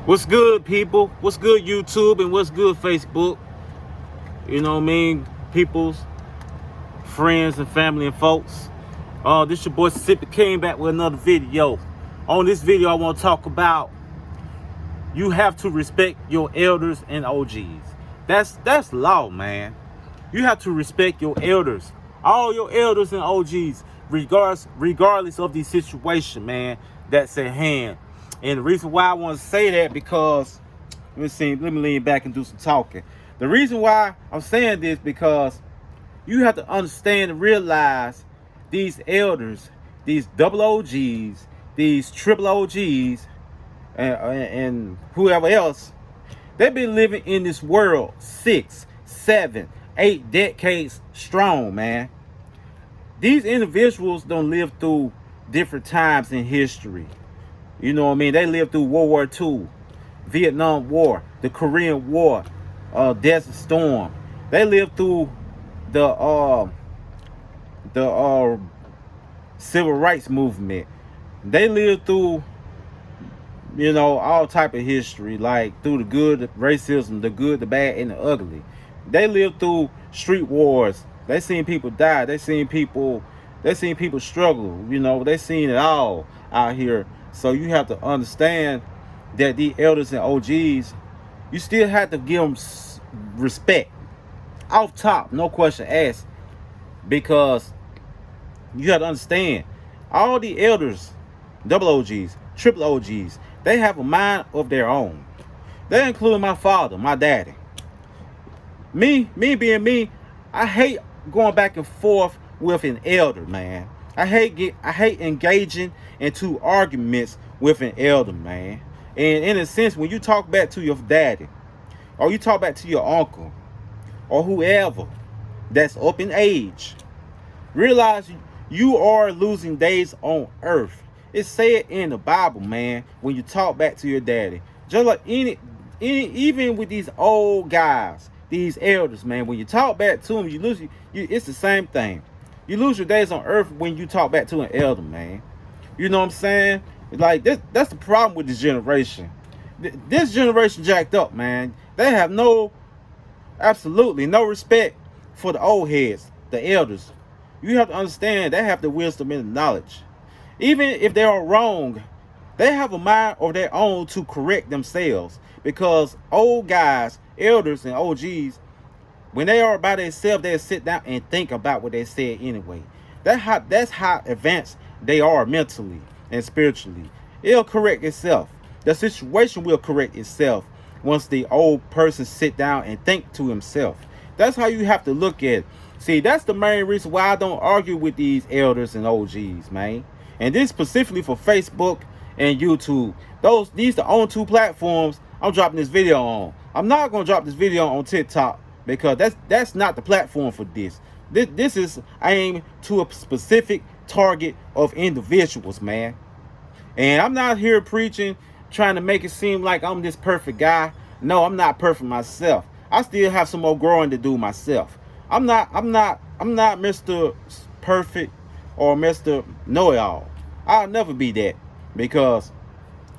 What's good, people? What's good, YouTube, and what's good, Facebook? You know what I mean? People's friends and family and folks. This your boy Sipper came back with another video. On this video, I want to talk about you have to respect your elders and OGs. That's law, man. You have to respect your elders, all your elders and OGs, regardless of the situation, man, that's at hand. And the reason why I want to say that because let me lean back and do some talking. The reason why I'm saying this because you have to understand and realize these elders, these double OGs, these triple OGs, and whoever else, they've been living in this world 6, 7, 8 decades strong, man. These individuals don't live through different times in history. You know what I mean? They lived through World War II, Vietnam War, the Korean War, Desert Storm. They lived through the civil rights movement. They lived through, all type of history, like through the good, the racism, the good, the bad, and the ugly. They lived through street wars. They seen people die. They seen people struggle. They seen it all out here. So you have to understand that the elders and OGs, you still have to give them respect off top, no question asked, because you have to understand all the elders, double OGs, triple OGs, they have a mind of their own. They include my father, my daddy. Me being me, I hate going back and forth with an elder, man. I hate engaging into arguments with an elder, man. And in a sense, when you talk back to your daddy, or you talk back to your uncle, or whoever that's up in age, realize you are losing days on earth. It's said in the Bible, man, when you talk back to your daddy. Just like even with these old guys, these elders, man, when you talk back to them, you lose. It's the same thing. You lose your days on earth when you talk back to an elder, man. You know what I'm saying? Like that's the problem with this generation. This generation jacked up, man. They have absolutely no respect for the old heads, the elders. You have to understand they have the wisdom and the knowledge. Even if they are wrong, they have a mind of their own to correct themselves. Because old guys, elders, and OGs, when they are by themselves, they'll sit down and think about what they said anyway. That's how advanced they are mentally and spiritually. It'll correct itself. The situation will correct itself once the old person sit down and think to himself. That's how you have to look at it. See, that's the main reason why I don't argue with these elders and OGs, man. And this specifically for Facebook and YouTube. These the only two platforms I'm dropping this video on. I'm not gonna drop this video on TikTok, because that's not the platform for this. This is aimed to a specific target of individuals, man. And I'm not here preaching, trying to make it seem like I'm this perfect guy. No, I'm not perfect myself. I still have some more growing to do myself. I'm not Mr. Perfect or Mr. Know-it-all. I'll never be that, because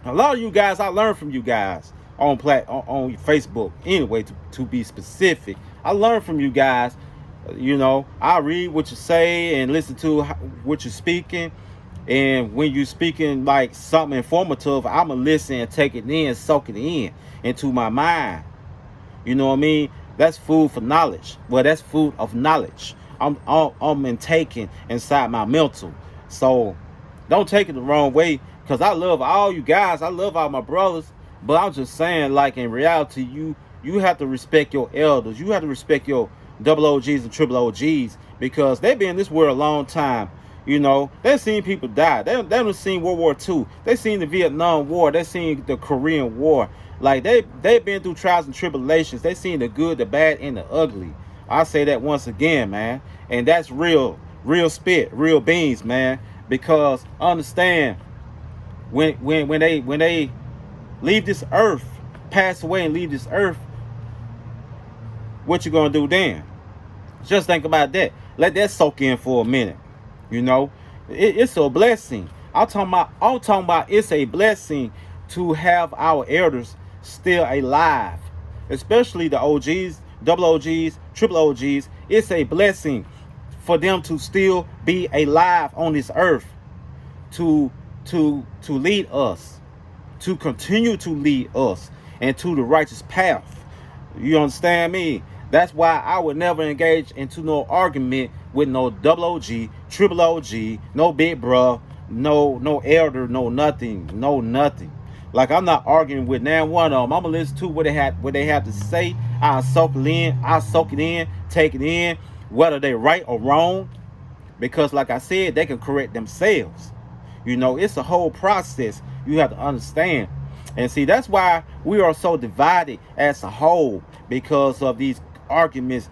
a lot of you guys, I learned from you guys on Facebook anyway, to be specific. I learned from you guys. I read what you say and listen to what you're speaking, and when you're speaking like something informative, I'ma listen and take it in, soak it in into my mind. You know what I mean? That's food for knowledge. Well, that's food of knowledge I'm intaking inside my mental. So don't take it the wrong way, because I love all you guys. I love all my brothers. But I'm just saying, like, in reality, you have to respect your elders. You have to respect your double OGs and triple OGs, because they've been in this world a long time. They've seen people die. They've seen World War II. They've seen the Vietnam War. They've seen the Korean War. Like, they've been through trials and tribulations. They've seen the good, the bad, and the ugly. I say that once again, man. And that's real spit, real beans, man. Because understand, when they leave this earth, pass away and leave this earth, what you gonna do then? Just think about that. Let that soak in for a minute. It's a blessing. I'm talking about it's a blessing to have our elders still alive, especially the OGs, double OGs, triple OGs. It's a blessing for them to still be alive on this earth, to lead us, to continue to lead us into the righteous path. You understand me? That's why I would never engage into no argument with no double OG, triple OG, no big bruh, no elder, no nothing, no nothing. Like, I'm not arguing with now one of them. I'm gonna listen to what they have to say. I soak it in, take it in, whether they right or wrong. Because like I said, they can correct themselves. You know, it's a whole process you have to understand. And see, that's why we are so divided as a whole, because of these arguments.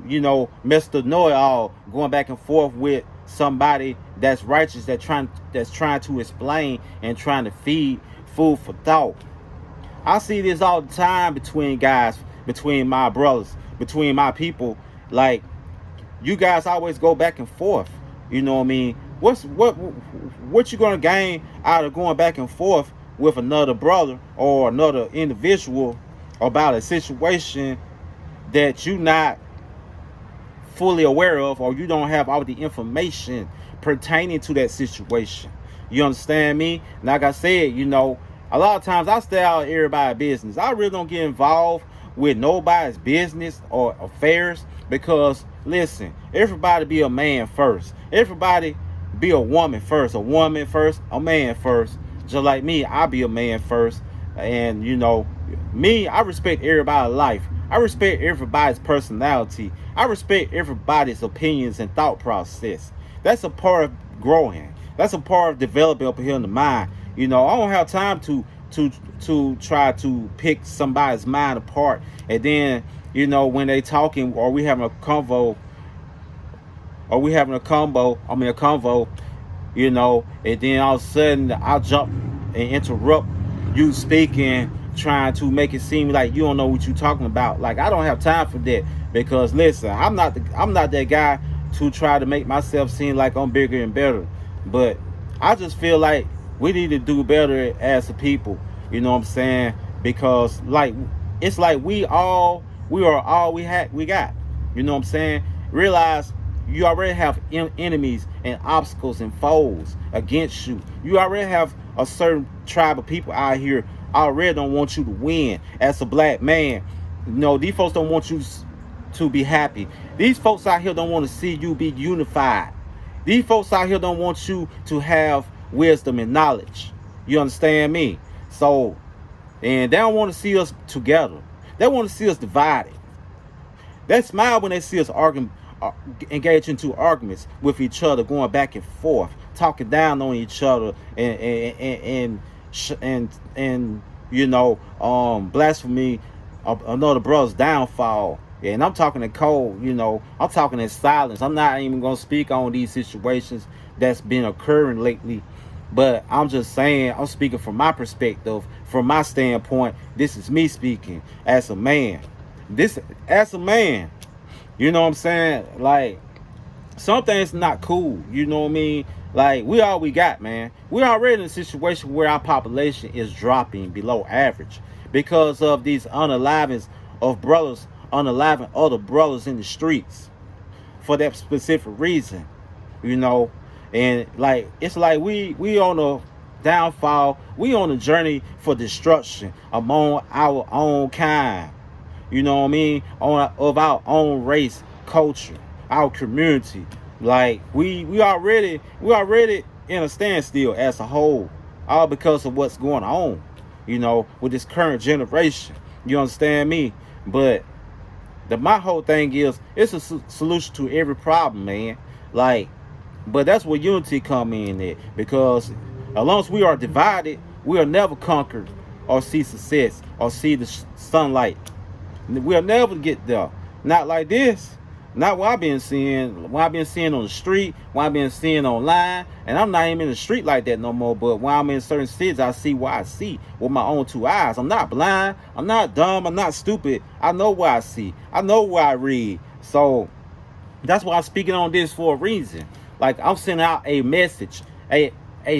You know, Mr. Know-it-all going back and forth with somebody that's righteous, that's trying to explain and trying to feed food for thought. I see this all the time between guys, between my brothers, between my people. Like, you guys always go back and forth. You know what I mean? What you gonna gain out of going back and forth with another brother or another individual about a situation that you not fully aware of, or you don't have all the information pertaining to that situation? You understand me? Like I said, you know, a lot of times I stay out of everybody's business. I really don't get involved with nobody's business or affairs, because listen, everybody be a man first. Everybody be a woman first. A woman first, a man first. Just like me, I be a man first. And you know, me, I respect everybody's life. I respect everybody's personality. I respect everybody's opinions and thought process. That's a part of growing. That's a part of developing up here in the mind. You know, I don't have time to try to pick somebody's mind apart, and then, you know, when they talking or we having a convo, you know, and then all of a sudden I'll jump and interrupt you speaking, trying to make it seem like you don't know what you're talking about. Like, I don't have time for that, because listen, I'm not that guy to try to make myself seem like I'm bigger and better. But I just feel like we need to do better as a people. You know what I'm saying? Because like, it's like we are all we got. You know what I'm saying? Realize you already have enemies and obstacles and foes against you. You already have a certain tribe of people out here already don't want you to win as a black man. You know, these folks don't want you to be happy. These folks out here don't want to see you be unified. These folks out here don't want you to have wisdom and knowledge. You understand me? So, and they don't want to see us together. They want to see us divided. They smile when they see us engage into arguments with each other, going back and forth, talking down on each other, and you know, blasphemy of another brother's downfall. Yeah, and I'm talking in code, you know, I'm talking in silence. I'm not even going to speak on these situations that's been occurring lately. But I'm just saying, I'm speaking from my perspective, from my standpoint. This is me speaking as a man. You know what I'm saying? Like, some things not cool. You know what I mean? Like, we all we got, man. We're already in a situation where our population is dropping below average because of these unalivings of brothers, unaliving other brothers in the streets for that specific reason, you know. And like, it's like we on a downfall. We on a journey for destruction among our own kind. You know what I mean? Of our own race, culture, our community. Like, we already in a standstill as a whole, all because of what's going on, you know, with this current generation. You understand me? But my whole thing is, it's a solution to every problem, man. Like, but that's where unity come in at, because as long as we are divided, we'll never conquer or see success or see the sunlight. We'll never get there. Not like this. Not what I've been seeing on the street, what I've been seeing online. And I'm not even in the street like that no more. But when I'm in certain cities, I see what I see with my own two eyes. I'm not blind. I'm not dumb. I'm not stupid. I know what I see. I know what I read. So that's why I'm speaking on this for a reason. Like, I'm sending out a message, a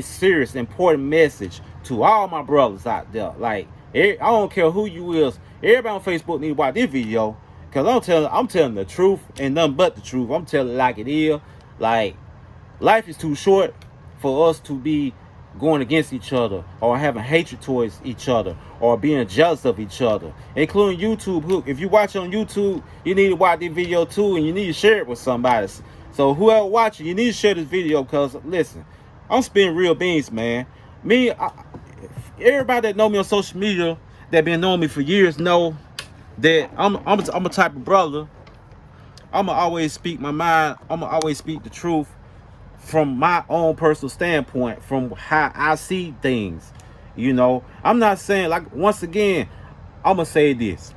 serious, important message to all my brothers out there. Like, I don't care who you is. Everybody on Facebook need to watch this video. Cause I'm telling the truth and nothing but the truth. I'm telling it like it is. Like, life is too short for us to be going against each other or having hatred towards each other or being jealous of each other, including YouTube. If you watch on YouTube, you need to watch this video too, and you need to share it with somebody. So whoever watching, you need to share this video, because listen, I'm spitting real beans, man. Everybody that know me on social media, that been knowing me for years, know that I'm a type of brother. I'ma always speak my mind. I'ma always speak the truth from my own personal standpoint, from how I see things. You know, I'm not saying, like, once again, I'm gonna say this.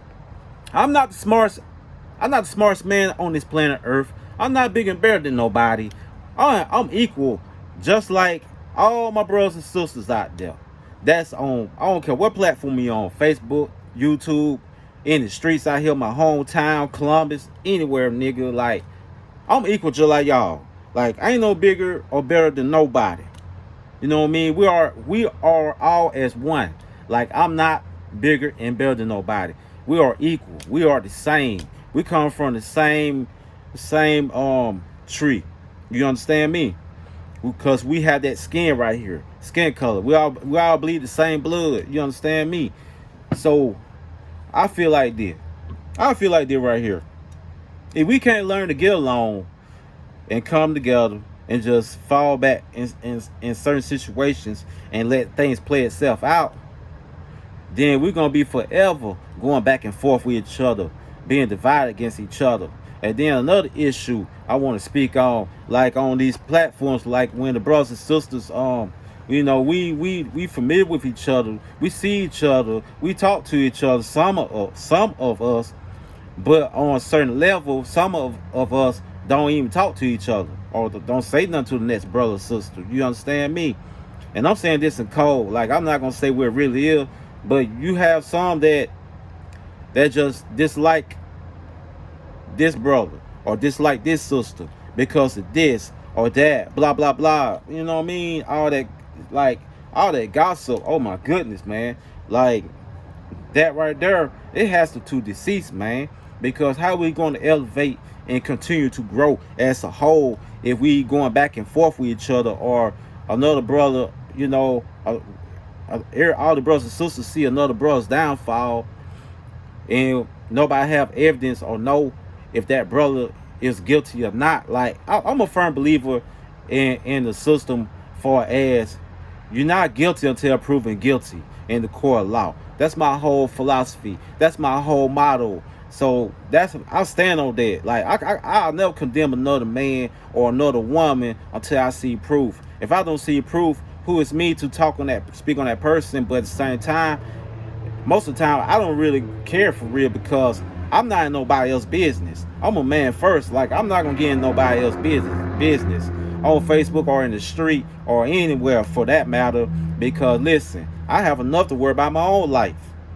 I'm not the smartest man on this planet Earth. I'm not bigger and better than nobody. I'm equal, just like all my brothers and sisters out there. That's on, I don't care what platform you're on, Facebook, YouTube, in the streets out here, my hometown, Columbus, anywhere, nigga. Like, I'm equal just like y'all. Like, I ain't no bigger or better than nobody. You know what I mean? We are all as one. Like, I'm not bigger and better than nobody. We are equal. We are the same. We come from the same tree. You understand me? Because we have that skin right here, skin color. We all bleed the same blood. You understand me? So I feel like this. Right here. If we can't learn to get along and come together and just fall back in certain situations and let things play itself out, then we're gonna be forever going back and forth with each other, being divided against each other. And then another issue I want to speak on, like on these platforms, like when the brothers and sisters, you know, we familiar with each other, we see each other, we talk to each other, some of us, but on a certain level, some of us don't even talk to each other or don't say nothing to the next brother or sister. You understand me? And I'm saying this in code. Like, I'm not gonna say where it really is, but you have some that just dislike this brother or dislike this sister because of this or that, blah blah blah. You know what I mean? All that gossip. Oh my goodness, man. Like, that right there, it has to decease, man. Because how we going to elevate and continue to grow as a whole if we going back and forth with each other, or another brother, you know, all the brothers and sisters see another brother's downfall and nobody have evidence or know if that brother is guilty or not. Like, I'm a firm believer in the system, far as you're not guilty until proven guilty in the court of law. That's my whole philosophy. That's my whole motto. So I stand on that. Like, I'll never condemn another man or another woman until I see proof. If I don't see proof, who is me to speak on that person? But at the same time, most of the time, I don't really care for real, because I'm not in nobody else's business. I'm a man first. Like, I'm not gonna get in nobody else's business on Facebook or in the street or anywhere for that matter. Because listen, I have enough to worry about my own life.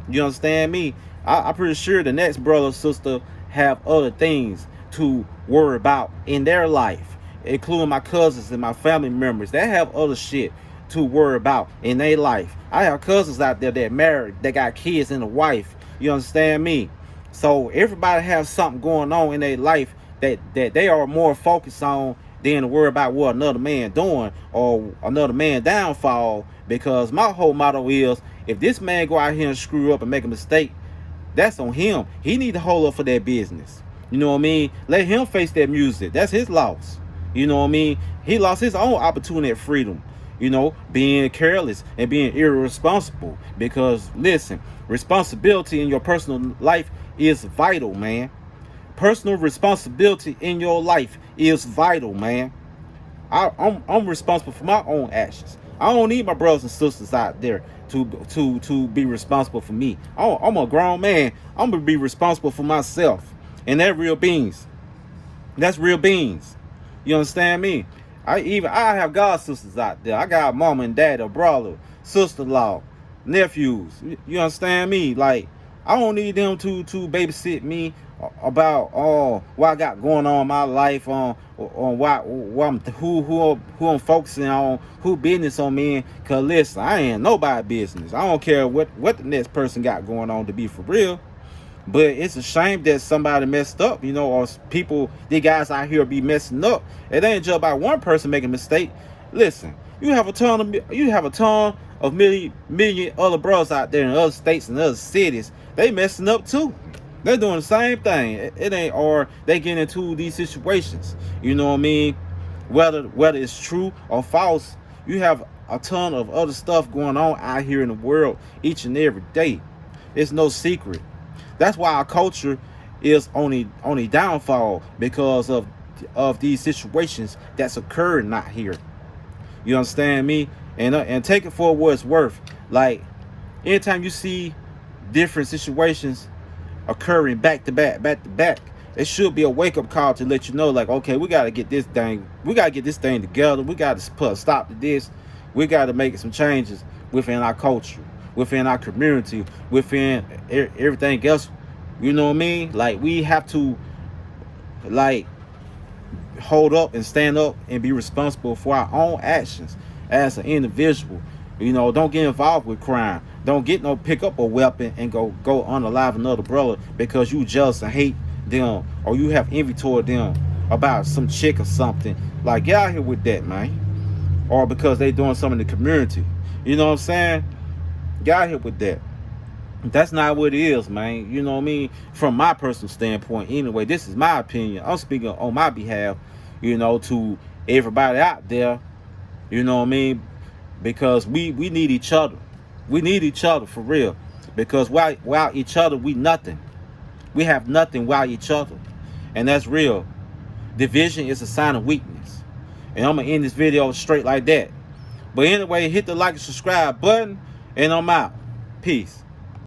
You understand me? I'm pretty sure the next brother or sister have other things to worry about in their life, including my cousins and my family members. They have other shit to worry about in their life. I have cousins out there that married, that got kids and a wife. You understand me? So everybody has something going on in their life that they are more focused on than to worry about what another man doing or another man downfall. Because my whole motto is, if this man go out here and screw up and make a mistake, that's on him. He need to hold up for that business. You know what I mean? Let him face that music. That's his loss. You know what I mean? He lost his own opportunity at freedom. You know, being careless and being irresponsible. Because listen, responsibility in your personal life is vital, man. Personal responsibility in your life is vital, man. I'm responsible for my own actions. I don't need my brothers and sisters out there to be responsible for me. I'm a grown man. I'm gonna be responsible for myself, and that's real beans. That's real beans. You understand me? I have god sisters out there. I got mama and dad, a brother, sister-in-law, nephews. You understand me? Like, I don't need them to babysit me about what I got going on in my life, on what I'm who I'm focusing on, who business I'm in. Cause listen, I ain't nobody business. I don't care what the next person got going on, to be for real. But it's a shame that somebody messed up, you know, or people, the guys out here be messing up. It ain't just about one person making a mistake. Listen, you have a ton of million other bros out there in other states and other cities. They messing up too. They're doing the same thing. It ain't, or they get into these situations. You know what I mean? Whether it's true or false, you have a ton of other stuff going on out here in the world each and every day. It's no secret. That's why our culture is on a downfall, because of these situations that's occurring out here. You understand me? And take it for what it's worth. Like, anytime you see different situations occurring back to back, it should be a wake-up call to let you know, like, okay, we got to get this thing together. We got to put a stop to this. We got to make some changes within our culture, within our community, within everything else. You know what I mean? Like, we have to, like, hold up and stand up and be responsible for our own actions as an individual. You know, don't get involved with crime. Don't pick up a weapon and go unalive another brother because you jealous and hate them, or you have envy toward them about some chick or something. Like, get out here with that, man. Or because they doing something in the community. You know what I'm saying? Get out here with that. That's not what it is, man. You know what I mean? From my personal standpoint, anyway, this is my opinion. I'm speaking on my behalf, you know, to everybody out there. You know what I mean? Because we need each other. We need each other for real. Because without each other, we nothing. We have nothing without each other. And that's real. Division is a sign of weakness. And I'm going to end this video straight like that. But anyway, hit the like and subscribe button. And I'm out. Peace.